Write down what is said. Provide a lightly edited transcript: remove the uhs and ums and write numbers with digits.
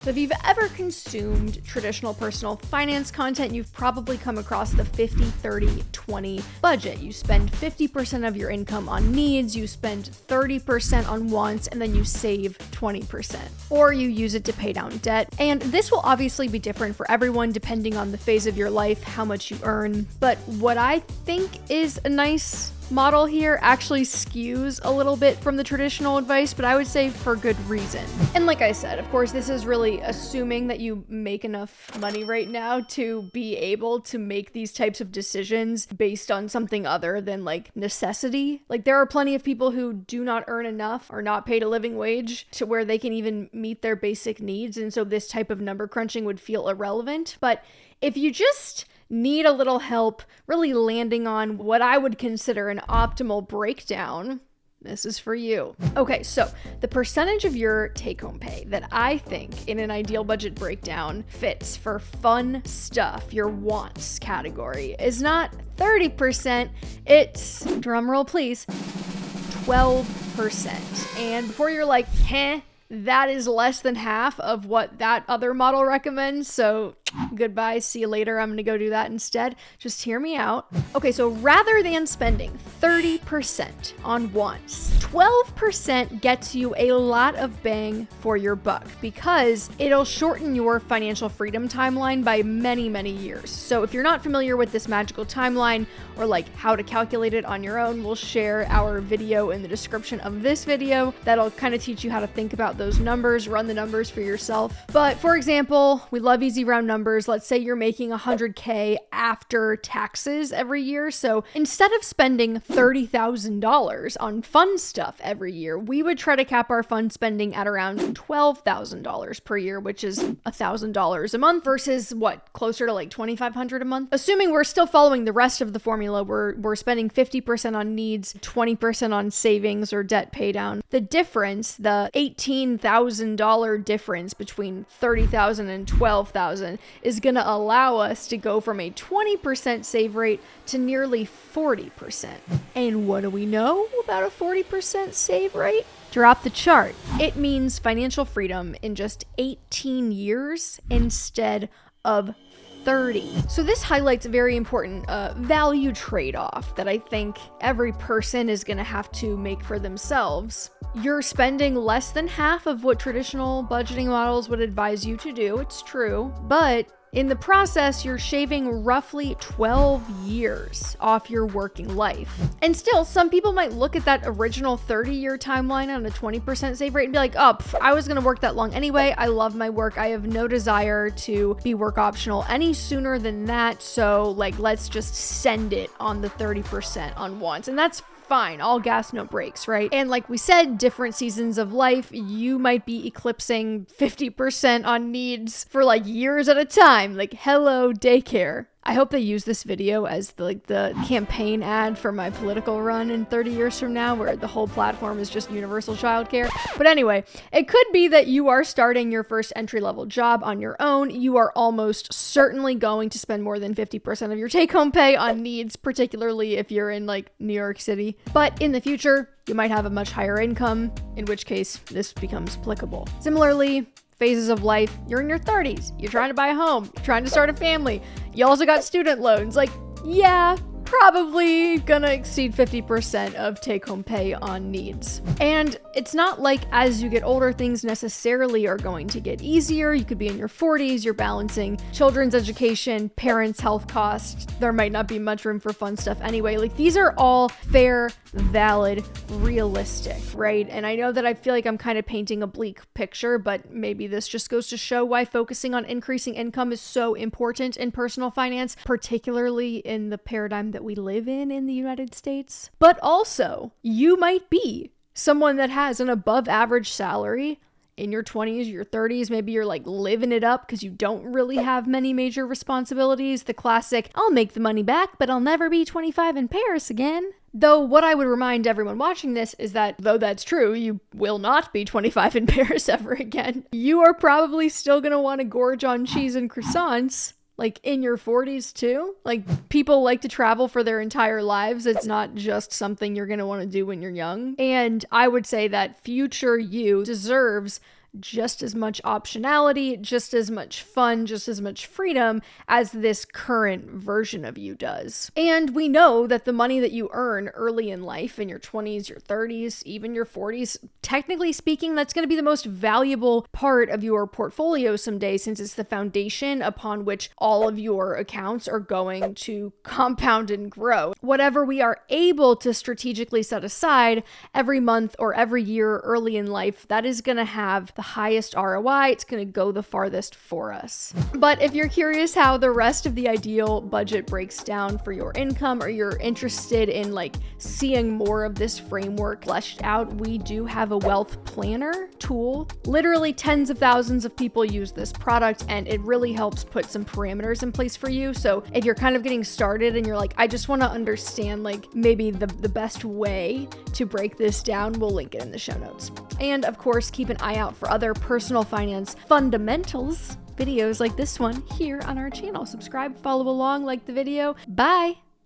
So if you've ever consumed traditional personal finance content, you've probably come across the 50-30-20 budget. You spend 50% of your income on needs, you spend 30% on wants, and then you save 20%. Or you use it to pay down debt. And this will obviously be different for everyone depending on the phase of your life, how much you earn. But what I think is a nice model here actually skews a little bit from the traditional advice, but I would say for good reason. And like I said, of course, this is really assuming that you make enough money right now to be able to make these types of decisions based on something other than like necessity. Like there are plenty of people who do not earn enough or not paid a living wage to where they can even meet their basic needs. And so this type of number crunching would feel irrelevant. But if you just need a little help really landing on what I would consider an optimal breakdown, this is for you. Okay, so the percentage of your take-home pay that I think in an ideal budget breakdown fits for fun stuff, your wants category, is not 30%, it's, drumroll please, 12%. And before you're like, that is less than half of what that other model recommends, so goodbye, see you later, I'm gonna go do that instead. Just hear me out. Okay, so rather than spending 30% on wants, 12% gets you a lot of bang for your buck because it'll shorten your financial freedom timeline by many, many years. So if you're not familiar with this magical timeline or like how to calculate it on your own, we'll share our video in the description of this video that'll kind of teach you how to think about those numbers, run the numbers for yourself. But for example, we love easy round numbers. Let's say you're making $100K after taxes every year. So instead of spending $30,000 on fun stuff every year, we would try to cap our fun spending at around $12,000 per year, which is $1,000 a month versus what, closer to like $2,500 a month. Assuming we're still following the rest of the formula, we're spending 50% on needs, 20% on savings or debt pay down. The difference, the $18,000 difference between $30,000 and $12,000 is going to allow us to go from a 20% save rate to nearly 40%. And what do we know about a 40% save rate? Drop the chart. It means financial freedom in just 18 years instead of 30. So this highlights a very important value trade-off that I think every person is going to have to make for themselves. You're spending less than half of what traditional budgeting models would advise you to do, it's true, but in the process, you're shaving roughly 12 years off your working life. And still, some people might look at that original 30-year timeline on a 20% save rate and be like, oh, I was gonna work that long anyway. I love my work. I have no desire to be work optional any sooner than that. So like, let's just send it on the 30% on wants. And that's fine, all gas, no brakes, right? And like we said, different seasons of life, you might be eclipsing 50% on needs for like years at a time, like hello daycare. I hope they use this video as the campaign ad for my political run in 30 years from now, where the whole platform is just universal childcare. But anyway, it could be that you are starting your first entry-level job on your own. You are almost certainly going to spend more than 50% of your take-home pay on needs, particularly if you're in like New York City. But in the future, you might have a much higher income, in which case this becomes applicable. Similarly, phases of life, you're in your 30s, you're trying to buy a home, you're trying to start a family, you also got student loans, like, yeah, probably gonna exceed 50% of take-home pay on needs. And it's not like as you get older, things necessarily are going to get easier. You could be in your 40s, you're balancing children's education, parents' health costs. There might not be much room for fun stuff anyway. Like these are all fair, valid, realistic, right? And I know that I feel like I'm kind of painting a bleak picture, but maybe this just goes to show why focusing on increasing income is so important in personal finance, particularly in the paradigm that we live in the United States. But also, you might be someone that has an above average salary in your 20s, your 30s, maybe you're like living it up because you don't really have many major responsibilities. The classic, I'll make the money back, but I'll never be 25 in Paris again. Though what I would remind everyone watching this is that though that's true, you will not be 25 in Paris ever again. You are probably still going to want to gorge on cheese and croissants. Like in your 40s too. Like people like to travel for their entire lives. It's not just something you're going to want to do when you're young. And I would say that future you deserves just as much optionality, just as much fun, just as much freedom as this current version of you does. And we know that the money that you earn early in life, in your 20s, your 30s, even your 40s, technically speaking, that's going to be the most valuable part of your portfolio someday, since it's the foundation upon which all of your accounts are going to compound and grow. Whatever we are able to strategically set aside every month or every year early in life, that is going to have the highest ROI. It's going to go the farthest for us. But if you're curious how the rest of the ideal budget breaks down for your income, or you're interested in like seeing more of this framework fleshed out, we do have a wealth planner tool. Literally tens of thousands of people use this product, and it really helps put some parameters in place for you. So if you're kind of getting started and you're like, I just want to understand like maybe the best way to break this down, we'll link it in the show notes. And of course, keep an eye out for other personal finance fundamentals videos like this one here on our channel. Subscribe, follow along, like the video. Bye.